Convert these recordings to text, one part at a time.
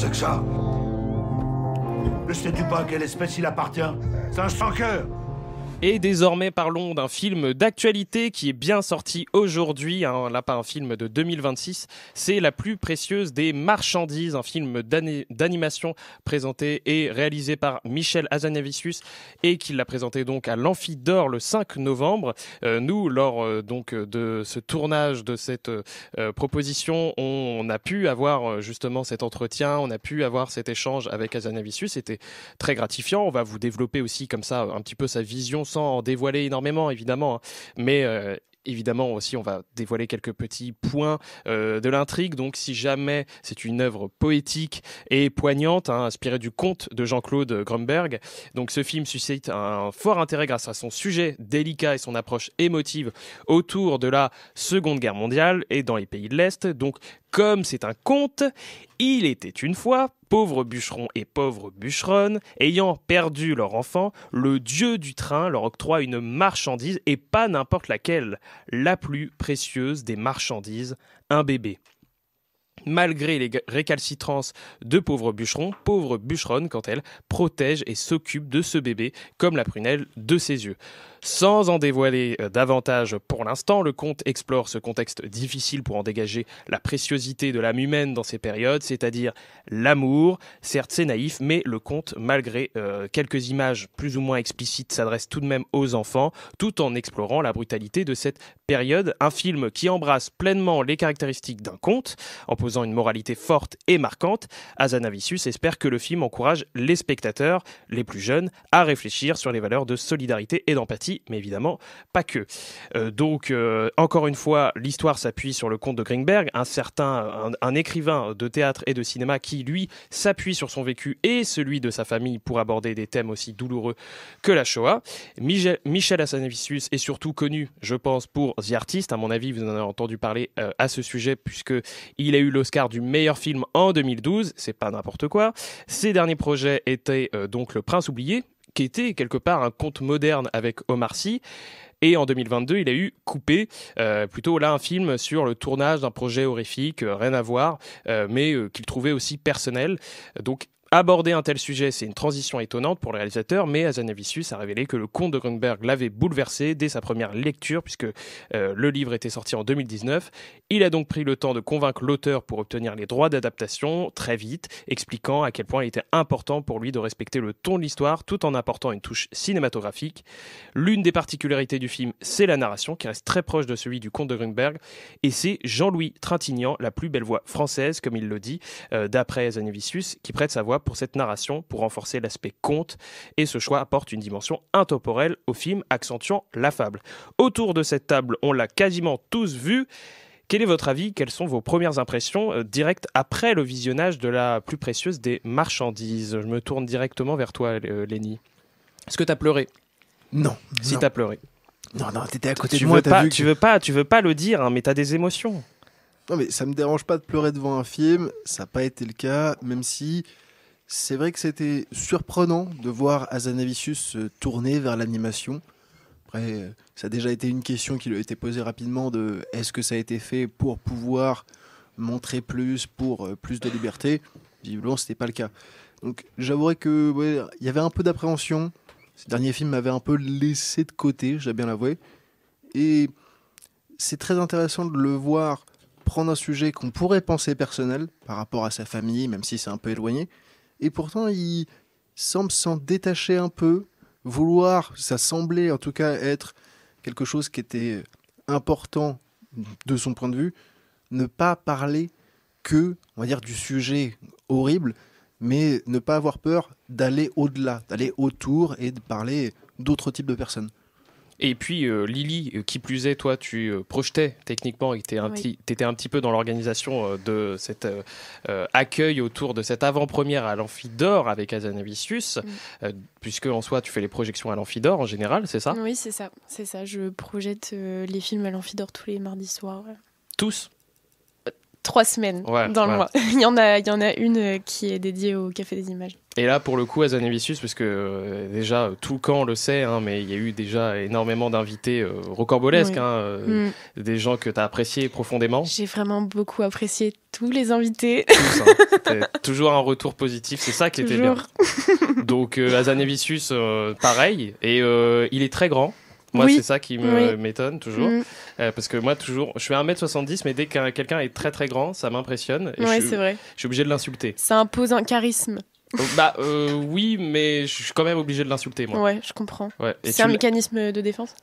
c'est que ça? Ne sais-tu pas à quelle espèce il appartient? C'est un sans-cœur. Et désormais, parlons d'un film d'actualité qui est bien sorti aujourd'hui. Là, pas un film de 2026. C'est La plus précieuse des marchandises, un film d'animation présenté et réalisé par Michel Hazanavicius et qui l'a présenté donc à l'Amphi d'Or le 5 novembre. Nous, lors donc de ce tournage de cette proposition, on a pu avoir justement cet entretien, on a pu avoir cet échange avec Hazanavicius. C'était très gratifiant. On va vous développer aussi comme ça un petit peu sa vision sans en dévoiler énormément, évidemment, hein. Mais évidemment aussi, on va dévoiler quelques petits points de l'intrigue. Donc, si jamais c'est une œuvre poétique et poignante, inspirée du conte de Jean-Claude Grunberg, donc ce film suscite un fort intérêt grâce à son sujet délicat et son approche émotive autour de la Seconde Guerre mondiale et dans les pays de l'Est. Donc, comme c'est un conte, il était une fois pauvres bûcherons et pauvres bûcheronnes, ayant perdu leur enfant, le dieu du train leur octroie une marchandise, et pas n'importe laquelle, la plus précieuse des marchandises, un bébé. Malgré les récalcitrances de pauvres bûcheronnes, quand elle protège et s'occupe de ce bébé comme la prunelle de ses yeux. Sans en dévoiler davantage pour l'instant, le conte explore ce contexte difficile pour en dégager la préciosité de l'âme humaine dans ces périodes, c'est-à-dire l'amour. Certes, c'est naïf, mais le conte, malgré quelques images plus ou moins explicites, s'adresse tout de même aux enfants, tout en explorant la brutalité de cette période. Un film qui embrasse pleinement les caractéristiques d'un conte, en posant une moralité forte et marquante. Hazanavicius espère que le film encourage les spectateurs, les plus jeunes, à réfléchir sur les valeurs de solidarité et d'empathie, mais évidemment pas que. Donc, encore une fois, l'histoire s'appuie sur le conte de Grunberg, un écrivain de théâtre et de cinéma qui, lui, s'appuie sur son vécu et celui de sa famille pour aborder des thèmes aussi douloureux que la Shoah. Michel Hazanavicius est surtout connu, je pense, pour The Artist. À mon avis, vous en avez entendu parler à ce sujet, puisqu'il a eu l'Oscar du meilleur film en 2012. C'est pas n'importe quoi. Ses derniers projets étaient donc Le Prince oublié, qui était quelque part un conte moderne avec Omar Sy. Et en 2022, il a eu Coupé, plutôt là un film sur le tournage d'un projet horrifique, rien à voir, mais qu'il trouvait aussi personnel. Donc, aborder un tel sujet, c'est une transition étonnante pour le réalisateur, mais Hazanavicius a révélé que le conte de Grunberg l'avait bouleversé dès sa première lecture, puisque le livre était sorti en 2019. Il a donc pris le temps de convaincre l'auteur pour obtenir les droits d'adaptation très vite, expliquant à quel point il était important pour lui de respecter le ton de l'histoire tout en apportant une touche cinématographique. L'une des particularités du film, c'est la narration, qui reste très proche de celui du conte de Grunberg, et c'est Jean-Louis Trintignant, la plus belle voix française, comme il le dit, d'après Hazanavicius, qui prête sa voix pour cette narration, pour renforcer l'aspect conte, et ce choix apporte une dimension intemporelle au film, accentuant la fable. Autour de cette table, on l'a quasiment tous vu. Quel est votre avis? Quelles sont vos premières impressions directes après le visionnage de La plus précieuse des marchandises? Je me tourne directement vers toi, Lenny. Est-ce que t'as pleuré? Non. Si non. t'as pleuré. Non, t'étais à côté de moi. Tu veux pas le dire, hein, mais t'as des émotions. Non, mais ça me dérange pas de pleurer devant un film. Ça n'a pas été le cas, même si c'est vrai que c'était surprenant de voir Hazanavicius se tourner vers l'animation. Après, ça a déjà été une question qui lui a été posée rapidement de est-ce que ça a été fait pour pouvoir montrer plus, pour plus de liberté? Visiblement, c'était pas le cas. Donc, j'avouerais que il y avait un peu d'appréhension. Ce dernier film m'avait un peu laissé de côté, je dois bien l'avouer. Et c'est très intéressant de le voir prendre un sujet qu'on pourrait penser personnel par rapport à sa famille, même si c'est un peu éloigné. Et pourtant, il semble s'en détacher un peu, ça semblait en tout cas être quelque chose qui était important de son point de vue, ne pas parler que, on va dire, du sujet horrible, mais ne pas avoir peur d'aller au-delà, d'aller autour et de parler d'autres types de personnes. Et puis Lily, qui plus est, toi tu projetais techniquement et t'étais un petit peu dans l'organisation de cet accueil autour de cette avant-première à l'Amphi d'Or avec Hazanavicius, puisque en soi tu fais les projections à l'Amphi d'Or en général, c'est ça? Oui, c'est ça. Je projette les films à l'Amphi d'Or tous les mardis soirs. Tous? 3 semaines dans le mois. Il y en a une qui est dédiée au Café des Images. Et là, pour le coup, Hazanavicius, parce que déjà, tout le camp le sait, hein, mais il y a eu déjà énormément d'invités rocambolesques, Oui. des gens que tu as appréciés profondément. J'ai vraiment beaucoup apprécié tous les invités. Tous, hein. C'était toujours un retour positif, c'est ça qui était bien. Donc, Hazanavicius, pareil, et il est très grand. Moi, Oui. c'est ça qui m'étonne toujours. Parce que moi, toujours, je fais 1m70, mais dès que quelqu'un est très très grand, ça m'impressionne. Et Ouais, c'est vrai. Je suis obligé de l'insulter. Ça impose un charisme. Oui, mais je suis quand même obligé de l'insulter, moi. Ouais, je comprends. Ouais. Et C'est un mécanisme de défense.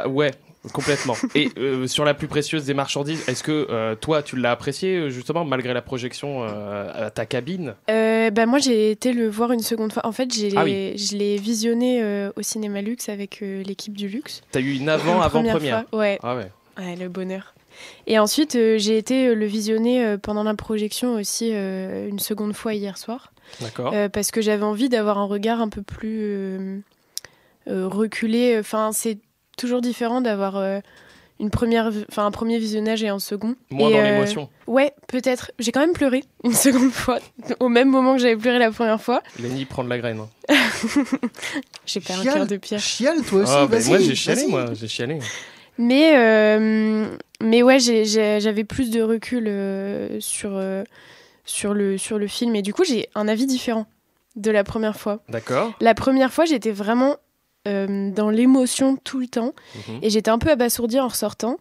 Ouais, complètement. Et sur la plus précieuse des marchandises, est-ce que toi, tu l'as apprécié justement malgré la projection à ta cabine? Moi, j'ai été le voir une seconde fois. En fait, je l'ai visionné au cinéma Luxe avec l'équipe du Luxe. T'as eu une avant-première. Ouais. Ah ouais. Ouais, le bonheur. Et ensuite, j'ai été le visionner pendant la projection aussi une seconde fois hier soir. D'accord. Parce que j'avais envie d'avoir un regard un peu plus reculé. Enfin, c'est toujours différent d'avoir un premier visionnage et un second. Moins dans l'émotion. Ouais, peut-être. J'ai quand même pleuré une seconde fois, au même moment que j'avais pleuré la première fois. Lenny prend de la graine. Hein. J'ai pas un cœur de pierre. Chiale, toi aussi, vas-y. Moi, j'ai chialé. Mais ouais, j'avais plus de recul sur le film. Et du coup, j'ai un avis différent de la première fois. D'accord. La première fois, j'étais vraiment dans l'émotion tout le temps. Et j'étais un peu abasourdie en ressortant.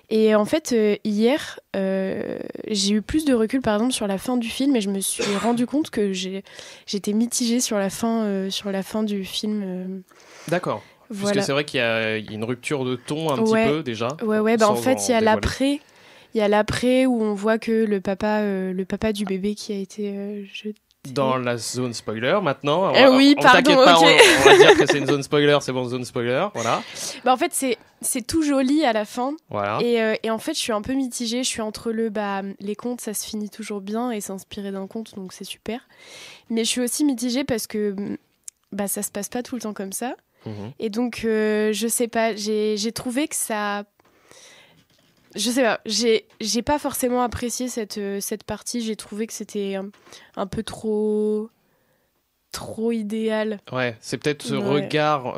Et en fait, hier, j'ai eu plus de recul, par exemple, sur la fin du film. Et je me suis rendu compte que j'étais mitigée sur la fin du film. D'accord. Voilà. Parce que c'est vrai qu'il y a une rupture de ton un petit peu déjà. Ouais, en fait, il y a l'après. Il y a l'après où on voit que le papa du bébé qui a été jeté. Dans la zone spoiler maintenant. Oui, pardon, t'inquiète pas, ok. on va dire que c'est une zone spoiler, c'est bon, zone spoiler, voilà. En fait, c'est tout joli à la fin. Voilà. Et en fait, je suis un peu mitigée. Je suis entre les contes, ça se finit toujours bien et s'inspirer d'un conte, donc c'est super. Mais je suis aussi mitigée parce que ça se passe pas tout le temps comme ça. Et donc, je sais pas, j'ai trouvé que ça... Je sais pas, j'ai pas forcément apprécié cette partie. J'ai trouvé que c'était un peu trop idéal. Ouais, c'est peut-être ce regard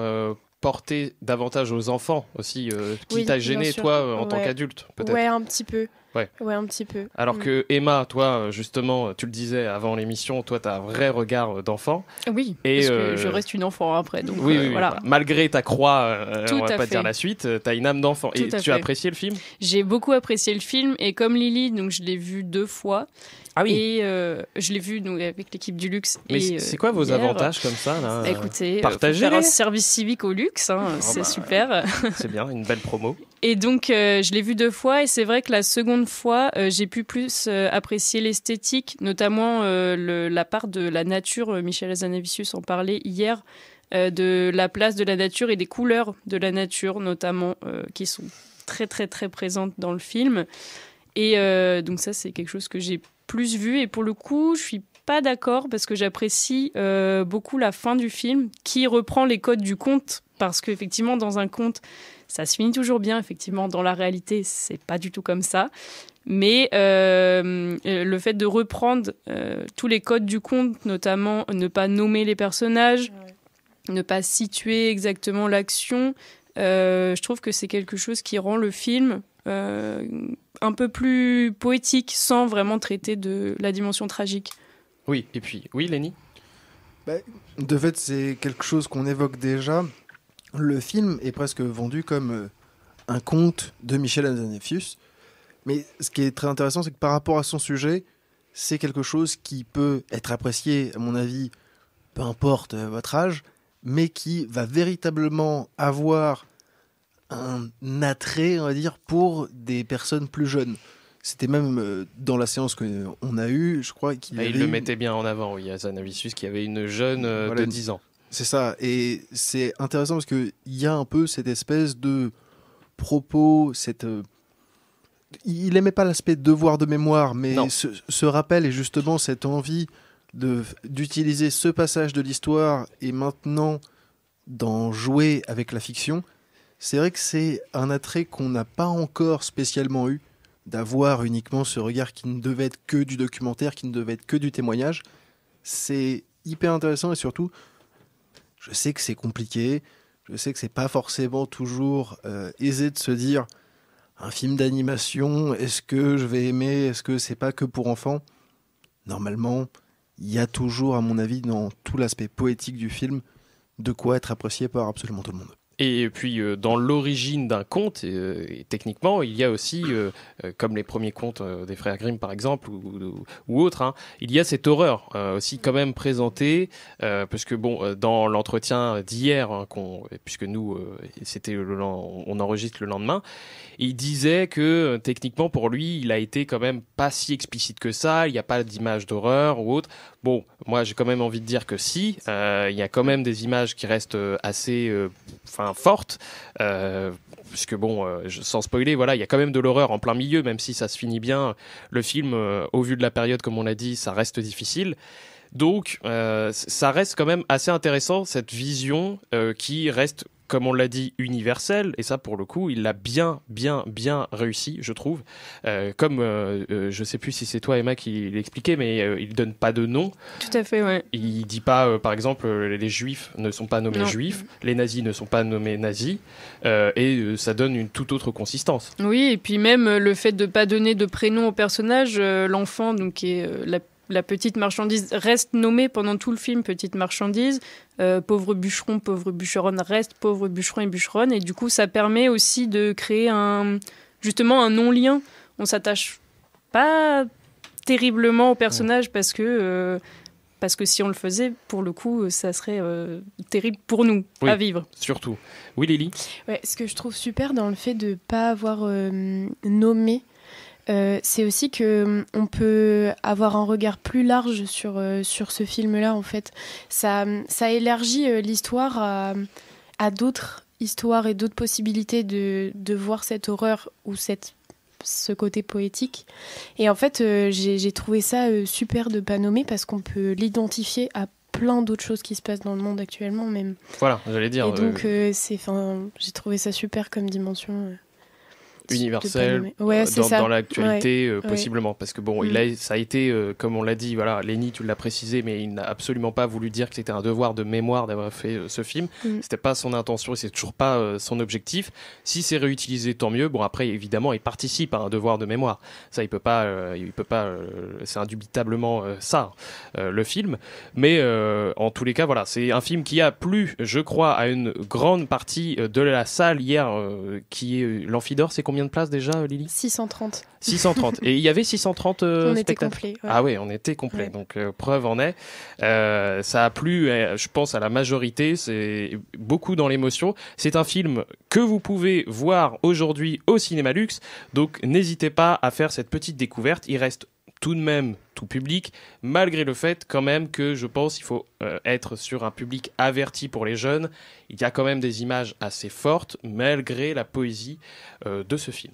porté davantage aux enfants aussi, qui t'a gêné, toi, en tant qu'adulte, peut-être. Ouais, un petit peu. Ouais, un petit peu. Alors que Emma, toi, justement, tu le disais avant l'émission, toi, t'as un vrai regard d'enfant. Oui, et parce que je reste une enfant après. Donc, oui, voilà. Malgré ta croix, on va pas fait. dire la suite, t'as une âme d'enfant. Et tu as apprécié le film? J'ai beaucoup apprécié le film, et comme Lily, donc je l'ai vu 2 fois. Ah oui. Et je l'ai vu avec l'équipe du Luxe. Mais c'est quoi vos avantages comme ça là? Écoutez, partagez. Faire un service civique au Luxe, c'est super. C'est bien, une belle promo. Et donc, je l'ai vu 2 fois, et c'est vrai que la seconde fois, j'ai pu plus apprécier l'esthétique, notamment la part de la nature. Michel Hazanavicius en parlait hier, de la place de la nature et des couleurs de la nature, notamment, qui sont très, très, très présentes dans le film. Et donc ça, c'est quelque chose que j'ai plus vu. Et pour le coup, je suis pas d'accord parce que j'apprécie beaucoup la fin du film qui reprend les codes du conte. Parce qu'effectivement, dans un conte, ça se finit toujours bien. Effectivement, dans la réalité, c'est pas du tout comme ça. Mais le fait de reprendre tous les codes du conte, notamment ne pas nommer les personnages, ne pas situer exactement l'action, je trouve que c'est quelque chose qui rend le film un peu plus poétique sans vraiment traiter de la dimension tragique. Oui, et puis, oui, Lenny? De fait, c'est quelque chose qu'on évoque déjà. Le film est presque vendu comme un conte de Michel Hazanavicius. Mais ce qui est très intéressant, c'est que par rapport à son sujet, c'est quelque chose qui peut être apprécié, à mon avis, peu importe votre âge, mais qui va véritablement avoir un attrait, on va dire, pour des personnes plus jeunes. C'était même dans la séance qu'on a eue, je crois qu'il il le mettait bien en avant, oui, Hazanavicius, qui avait une jeune de 10 ans. C'est ça, et c'est intéressant parce qu'il y a un peu cette espèce de propos, il n'aimait pas l'aspect devoir de mémoire, mais ce rappel et justement cette envie d'utiliser ce passage de l'histoire et maintenant d'en jouer avec la fiction. C'est vrai que c'est un attrait qu'on n'a pas encore spécialement eu, d'avoir uniquement ce regard qui ne devait être que du documentaire, qui ne devait être que du témoignage. Il hyper intéressant et surtout, je sais que c'est compliqué, je sais que c'est pas forcément toujours aisé de se dire un film d'animation, est-ce que je vais aimer, est-ce que c'est pas que pour enfants ? Normalement, il y a toujours, à mon avis, dans tout l'aspect poétique du film, de quoi être apprécié par absolument tout le monde. Et puis, dans l'origine d'un conte, et techniquement, il y a aussi, comme les premiers contes des frères Grimm, par exemple, ou autres, hein, il y a cette horreur aussi quand même présentée, parce que, bon, dans l'entretien d'hier, hein, puisque nous, on enregistre le lendemain, il disait que, techniquement, pour lui, il a été quand même pas si explicite que ça, il n'y a pas d'image d'horreur ou autre. Bon, moi, j'ai quand même envie de dire que si, il y a quand même des images qui restent assez... forte, puisque bon, sans spoiler, voilà, il y a quand même de l'horreur en plein milieu, même si ça se finit bien. Le film, au vu de la période, comme on l'a dit, ça reste difficile. Donc, ça reste quand même assez intéressant, cette vision qui reste, comme on l'a dit, universelle. Et ça, pour le coup, il l'a bien réussi, je trouve. Je sais plus si c'est toi, Emma, qui l'expliquait, mais il donne pas de nom. Tout à fait, ouais. Il dit pas, par exemple, les juifs ne sont pas nommés juifs, les nazis ne sont pas nommés nazis, et ça donne une toute autre consistance. Oui, et puis même le fait de pas donner de prénom au personnage, l'enfant, donc qui est la petite marchandise, reste nommée pendant tout le film petite marchandise. Pauvre bûcheron, pauvre bûcheronne reste pauvre bûcheron et bûcheronne. Et du coup, ça permet aussi de créer justement un non-lien. On s'attache pas terriblement au personnage parce que si on le faisait, pour le coup, ça serait terrible pour nous à vivre. Surtout. Oui, Lily ? Ouais, ce que je trouve super dans le fait de ne pas avoir nommé, c'est aussi qu'on peut avoir un regard plus large sur ce film-là, en fait. Ça élargit l'histoire à d'autres histoires et d'autres possibilités de voir cette horreur ou ce côté poétique. Et en fait, j'ai trouvé ça super de ne pas nommer parce qu'on peut l'identifier à plein d'autres choses qui se passent dans le monde actuellement même. Voilà, j'allais dire. Et donc, j'ai trouvé ça super comme dimension. Universel dans l'actualité possiblement parce que bon ça a été comme on l'a dit, voilà, Lenny, tu l'as précisé, mais il n'a absolument pas voulu dire que c'était un devoir de mémoire d'avoir fait ce film. C'était pas son intention et c'est toujours pas son objectif. Si c'est réutilisé, tant mieux. Bon, après évidemment il participe à un devoir de mémoire, ça il peut pas c'est indubitablement ça le film, mais en tous les cas voilà, c'est un film qui a plu, je crois, à une grande partie de la salle hier, qui est l'Amphidor. C'est combien de places déjà, Lily ? 630. 630. Et il y avait 630 on spectateurs. Était complet. Ouais. Ah oui, on était complet. Ouais. Donc preuve en est. Ça a plu, je pense, à la majorité. C'est beaucoup dans l'émotion. C'est un film que vous pouvez voir aujourd'hui au Cinéma Luxe. Donc n'hésitez pas à faire cette petite découverte. Il reste tout de même tout public, malgré le fait quand même que je pense qu'il faut être sur un public averti pour les jeunes. Il y a quand même des images assez fortes, malgré la poésie de ce film.